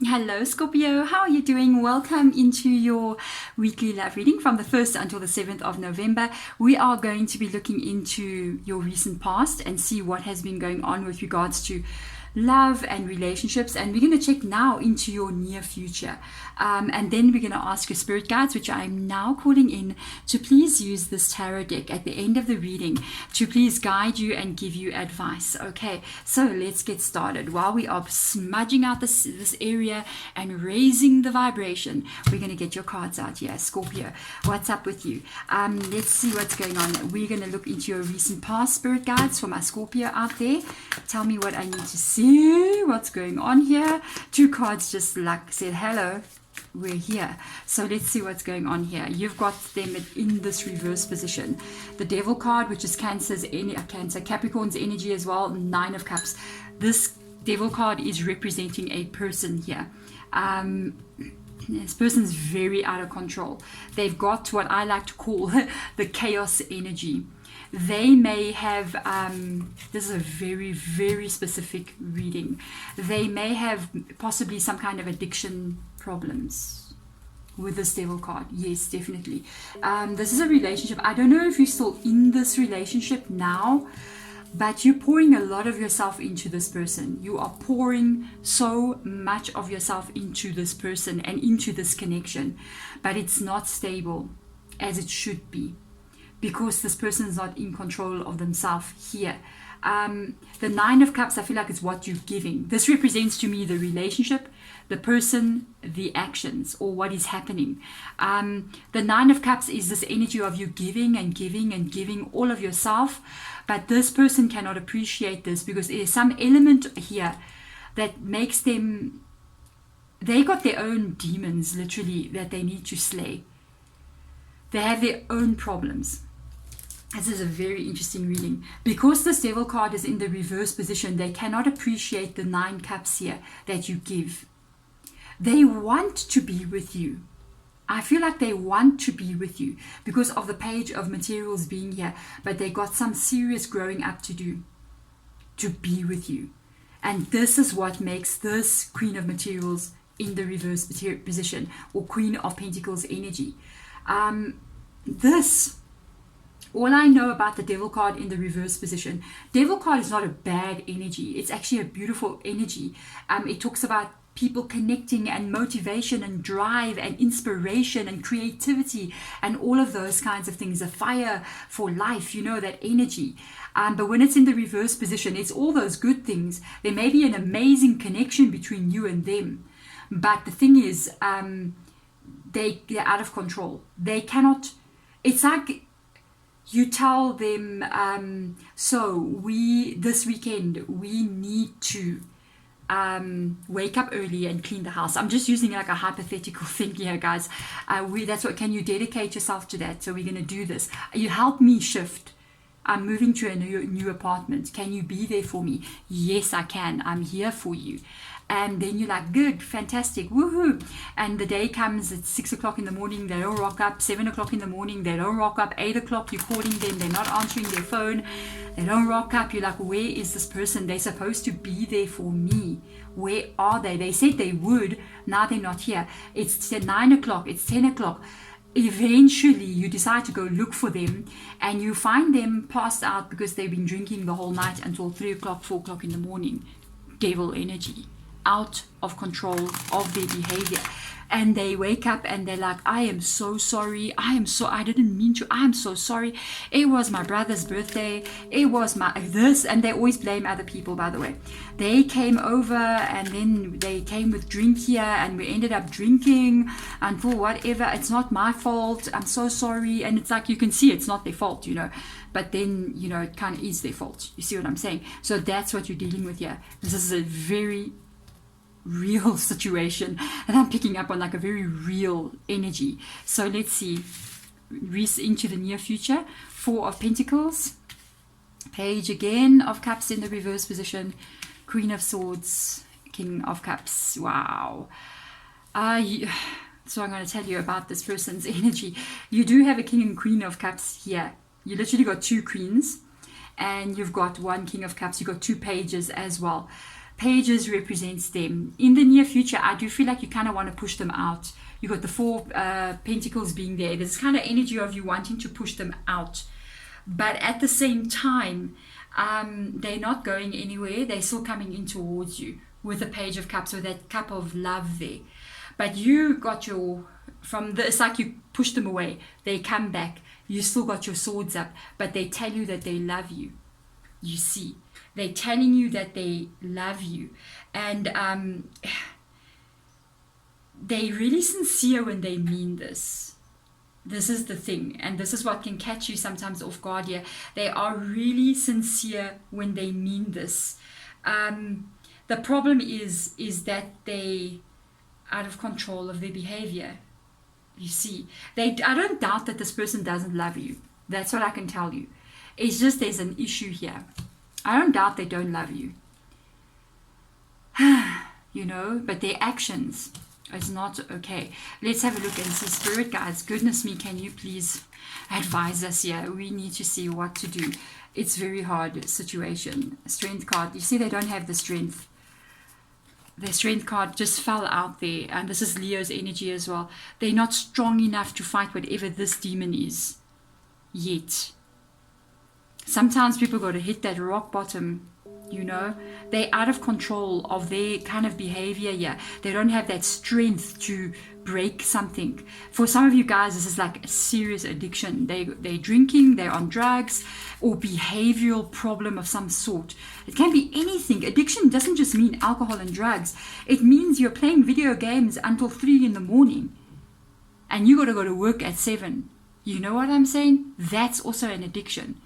Hello, Scorpio. How are you doing? Welcome into your weekly love reading from the 1st until the 7th of November. We are going to be looking into your recent past and see what has been going on with regards to love and relationships. And we're going to check now into your near future. And then we're going to ask your spirit guides, which I'm now calling in, to please use this tarot deck at the end of the reading to please guide you and give you advice. Okay, so let's get started. While we are smudging out this area and raising the vibration, we're going to get your cards out here. Scorpio, what's up with you? Let's see what's going on. We're going to look into your recent past, spirit guides, for my Scorpio out there. Tell me what I need to see, what's going on here. Two cards just like said hello, we're here. So let's see what's going on here. You've got them in this reverse position. The Devil card, which is Capricorn's energy as well. 9 of Cups. This Devil card is representing a person here. This person's very out of control. They've got what I like to call the chaos energy. They may have, this is a very, very specific reading. They may have possibly some kind of addiction problems with this Devil card. Yes, definitely. This is a relationship. I don't know if you're still in this relationship now, but you're pouring a lot of yourself into this person. You are pouring so much of yourself into this person and into this connection, but it's not stable as it should be, because this person is not in control of themselves here. The 9 of Cups, I feel like it's what you're giving. This represents to me the relationship, the person, the actions, or what is happening. The 9 of Cups is this energy of you giving and giving and giving all of yourself, but this person cannot appreciate this because there's some element here that makes them, they got their own demons literally that they need to slay. They have their own problems. This is a very interesting reading. Because this Devil card is in the reverse position, they cannot appreciate the 9 cups here that you give. They want to be with you. I feel like they want to be with you because of the Page of Materials being here, but they got some serious growing up to do to be with you. And this is what makes this Queen of Materials in the reverse position, or Queen of Pentacles energy. All I know about the Devil card in the reverse position, Devil card is not a bad energy. It's actually a beautiful energy. It talks about people connecting and motivation and drive and inspiration and creativity and all of those kinds of things. A fire for life, that energy. But when it's in the reverse position, it's all those good things. There may be an amazing connection between you and them. But the thing is, they're out of control. They cannot, it's like you tell them, this weekend, we need to wake up early and clean the house. I'm just using like a hypothetical thing here, guys. Can you dedicate yourself to that? So we're going to do this. You help me shift. I'm moving to a new apartment. Can you be there for me? Yes, I can. I'm here for you. And then you're like, good, fantastic, woohoo. And the day comes at 6 o'clock in the morning, they don't rock up. 7 o'clock in the morning, they don't rock up. 8 o'clock, you're calling them, they're not answering their phone. They don't rock up. You're like, where is this person? They're supposed to be there for me. Where are they? They said they would. Now they're not here. It's 9 o'clock. It's 10 o'clock. Eventually you decide to go look for them, and you find them passed out because they've been drinking the whole night until 3 o'clock, 4 o'clock in the morning. Devil energy, out of control of their behavior. And they wake up and they're like, I am so sorry. I didn't mean to. I'm so sorry. It was my brother's birthday. It was this. And they always blame other people, by the way. They came over and then they came with drink here and we ended up drinking and for whatever. It's not my fault. I'm so sorry. And it's like, you can see it's not their fault, But then, it kind of is their fault. You see what I'm saying? So that's what you're dealing with here. This is a very real situation, and I'm picking up on like a very real energy. So let's see, into the near future. 4 of Pentacles, Page again of Cups in the reverse position, Queen of Swords, King of Cups. Wow. So I'm going to tell you about this person's energy. You do have a King and Queen of Cups here. You literally got 2 queens and you've got 1 King of Cups. You've got 2 pages as well. Pages represents them. In the near future, I do feel like you kind of want to push them out. You got the Four Pentacles being there. There's kind of energy of you wanting to push them out. But at the same time, they're not going anywhere. They're still coming in towards you with the Page of Cups, with that cup of love there. But you got it's like you push them away. They come back. You still got your swords up, but they tell you that they love you. You see, they're telling you that they love you. And they're really sincere when they mean this. This is the thing, and this is what can catch you sometimes off guard here. They are really sincere when they mean this. The problem is that they out of control of their behavior. You see, I don't doubt that this person doesn't love you. That's what I can tell you. It's just there's an issue here. I don't doubt they don't love you. You know, but their actions is not okay. Let's have a look and see. Spirit guides, goodness me, can you please advise us here? We need to see what to do. It's very hard situation. Strength card. You see, they don't have the strength. Their strength card just fell out there, and this is Leo's energy as well. They're not strong enough to fight whatever this demon is yet. Sometimes people got to hit that rock bottom, you know. They're out of control of their kind of behavior here. They don't have that strength to break something. For some of you guys, this is like a serious addiction. They're drinking, they're on drugs, or behavioral problem of some sort. It can be anything. Addiction doesn't just mean alcohol and drugs. It means you're playing video games until 3 in the morning and you got to go to work at 7. You know what I'm saying? That's also an addiction.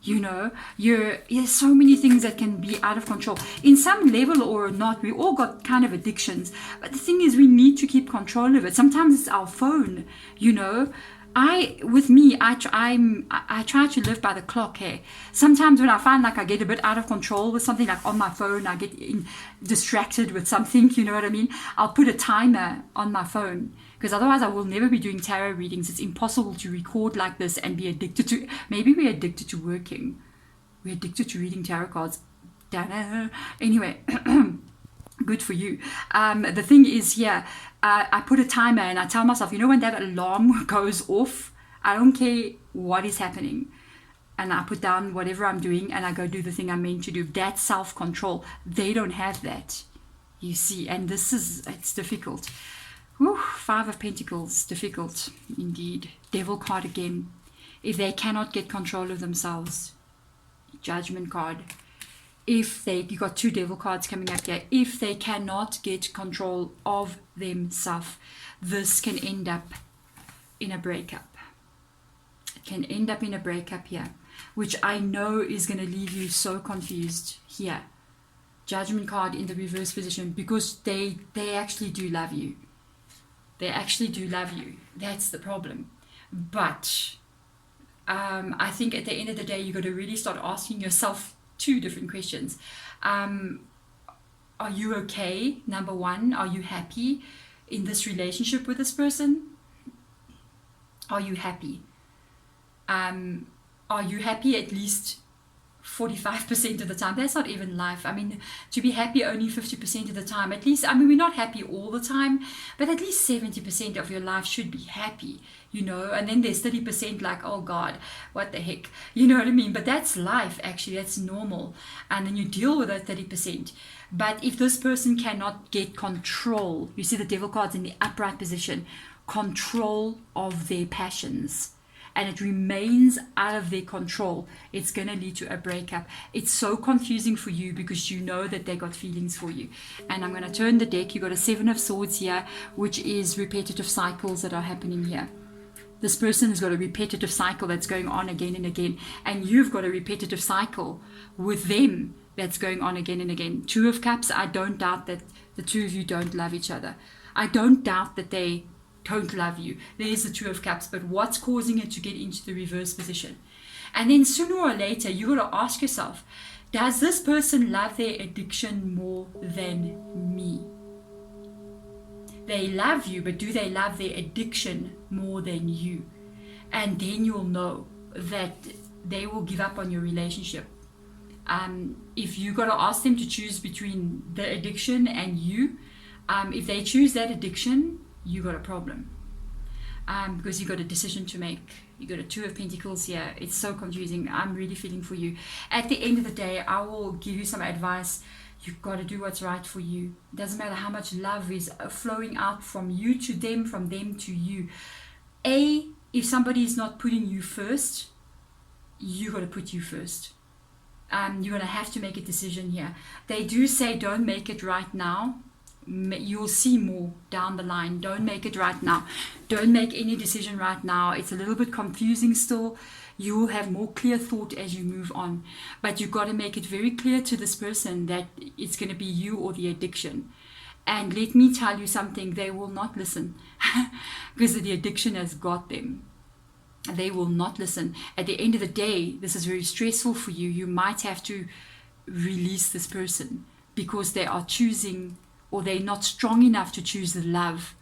You know, there's so many things that can be out of control. In some level or not, we all got kind of addictions. But the thing is, we need to keep control of it. Sometimes it's our phone, you know. I try to live by the clock here. Sometimes when I find like I get a bit out of control with something, like on my phone, I get distracted with something, you know what I mean? I'll put a timer on my phone, because otherwise I will never be doing tarot readings. It's impossible to record like this and be addicted to. Maybe we're addicted to working. We're addicted to reading tarot cards. Anyway, good for you. The thing is here, I put a timer and I tell myself, you know, when that alarm goes off, I don't care what is happening. And I put down whatever I'm doing and I go do the thing I'm meant to do. That's self-control. They don't have that, you see. And it's difficult. Whew, 5 of Pentacles, difficult indeed. Devil card again. If they cannot get control of themselves. Judgment card. You got 2 devil cards coming up here. If they cannot get control of themselves, this can end up in a breakup. It can end up in a breakup here, which I know is going to leave you so confused here. Judgment card in the reverse position, because they actually do love you. They actually do love you. That's the problem. But I think at the end of the day, you got to really start asking yourself 2 different questions. Are you okay? Number 1, are you happy in this relationship with this person? Are you happy? Are you happy at least 45% of the time? That's not even life. I mean, to be happy only 50% of the time, at least. I mean, we're not happy all the time, but at least 70% of your life should be happy, you know. And then there's 30% like, oh God, what the heck, you know what I mean? But that's life, actually. That's normal. And then you deal with that 30%. But if this person cannot get control, you see the devil cards in the upright position, control of their passions, and it remains out of their control, it's going to lead to a breakup. It's so confusing for you because you know that they got feelings for you. And I'm going to turn the deck. You got a 7 of Swords here, which is repetitive cycles that are happening here. This person has got a repetitive cycle that's going on again and again. And you've got a repetitive cycle with them that's going on again and again. 2 of Cups, I don't doubt that the 2 of you don't love each other. I don't doubt that they don't love you. There's the 2 of Cups, but what's causing it to get into the reverse position? And then sooner or later, you got to ask yourself, does this person love their addiction more than me? They love you, but do they love their addiction more than you? And then you'll know that they will give up on your relationship. If you got to ask them to choose between the addiction and you, if they choose that addiction, you got a problem. Because you got a decision to make. You got a Two of Pentacles here. It's so confusing. I'm really feeling for you. At the end of the day, I will give you some advice. You've got to do what's right for you. It doesn't matter how much love is flowing out from you to them, from them to you. If somebody is not putting you first, you got to put you first. You're going to have to make a decision here. They do say don't make it right now. You'll see more down the line. Don't make it right now. Don't make any decision right now. It's a little bit confusing still. You will have more clear thought as you move on. But you've got to make it very clear to this person that it's going to be you or the addiction. And let me tell you something, they will not listen because the addiction has got them. They will not listen. At the end of the day, this is very stressful for you. You might have to release this person because they are choosing, or they're not strong enough to choose the love.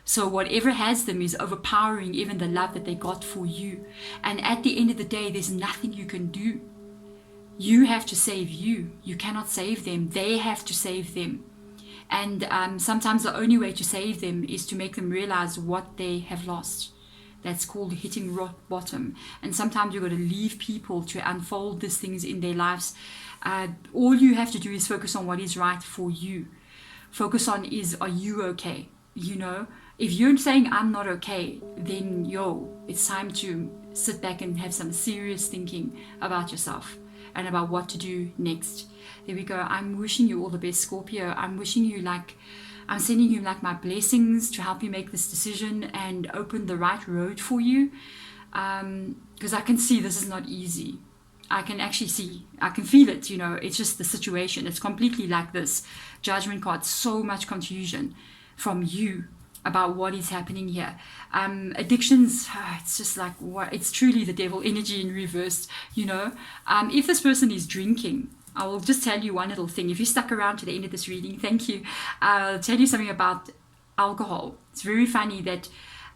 So whatever has them is overpowering even the love that they got for you. And at the end of the day, there's nothing you can do. You have to save you. You cannot save them. They have to save them. And sometimes the only way to save them is to make them realize what they have lost. That's called hitting rock bottom. And sometimes you've got to leave people to unfold these things in their lives. All you have to do is focus on what is right for you. Focus on are you okay? You know, if you're saying I'm not okay, then it's time to sit back and have some serious thinking about yourself and about what to do next. There we go. I'm wishing you all the best, Scorpio. I'm sending you my blessings to help you make this decision and open the right road for you. Because I can see this is not easy. I can actually see, I can feel it, it's just the situation. It's completely like this. Judgment card, so much confusion from you about what is happening here. Addictions, it's just like, what? It's truly the devil energy in reverse, If this person is drinking, I will just tell you one little thing. If you stuck around to the end of this reading, thank you. I'll tell you something about alcohol. It's very funny that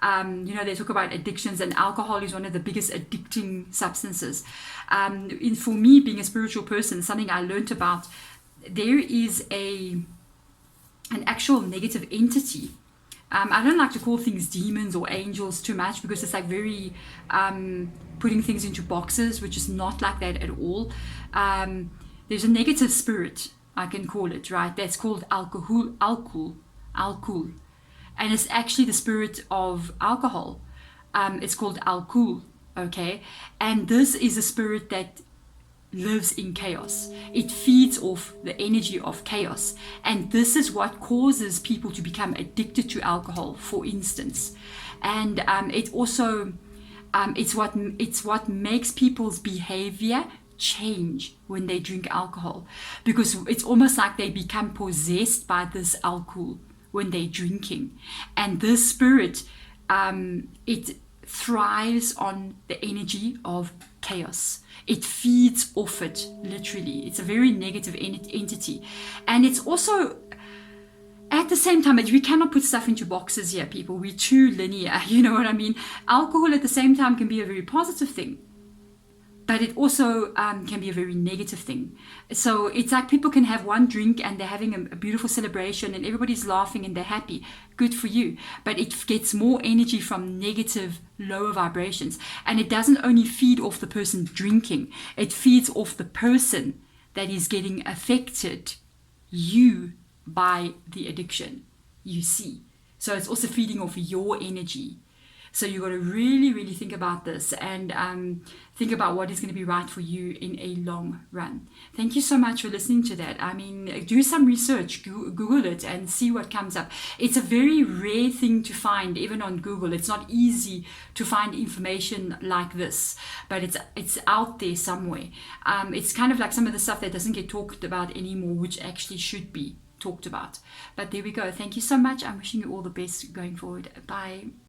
they talk about addictions, and alcohol is one of the biggest addicting substances. For me, being a spiritual person, something I learned about, there is an actual negative entity. I don't like to call things demons or angels too much because it's like very putting things into boxes, which is not like that at all. There's a negative spirit, I can call it, right? That's called alcohol. And it's actually the spirit of alcohol. It's called alcohol, okay? And this is a spirit that lives in chaos. It feeds off the energy of chaos. And this is what causes people to become addicted to alcohol, for instance. And it also, it's what makes people's behavior change when they drink alcohol. Because it's almost like they become possessed by this alcohol when they're drinking. And this spirit, it thrives on the energy of chaos. It feeds off it, literally. It's a very negative entity. And it's also, at the same time, we cannot put stuff into boxes here, people. We're too linear, you know what I mean? Alcohol at the same time can be a very positive thing, but it also can be a very negative thing. So it's like people can have one drink and they're having a beautiful celebration and everybody's laughing and they're happy. Good for you. But it gets more energy from negative, lower vibrations. And it doesn't only feed off the person drinking. It feeds off the person that is getting affected, you, by the addiction, you see. So it's also feeding off your energy. So you got to really, really think about this and think about what is going to be right for you in a long run. Thank you so much for listening to that. I mean, do some research, Google it and see what comes up. It's a very rare thing to find, even on Google. It's not easy to find information like this, but it's out there somewhere. It's kind of like some of the stuff that doesn't get talked about anymore, which actually should be talked about. But there we go. Thank you so much. I'm wishing you all the best going forward. Bye.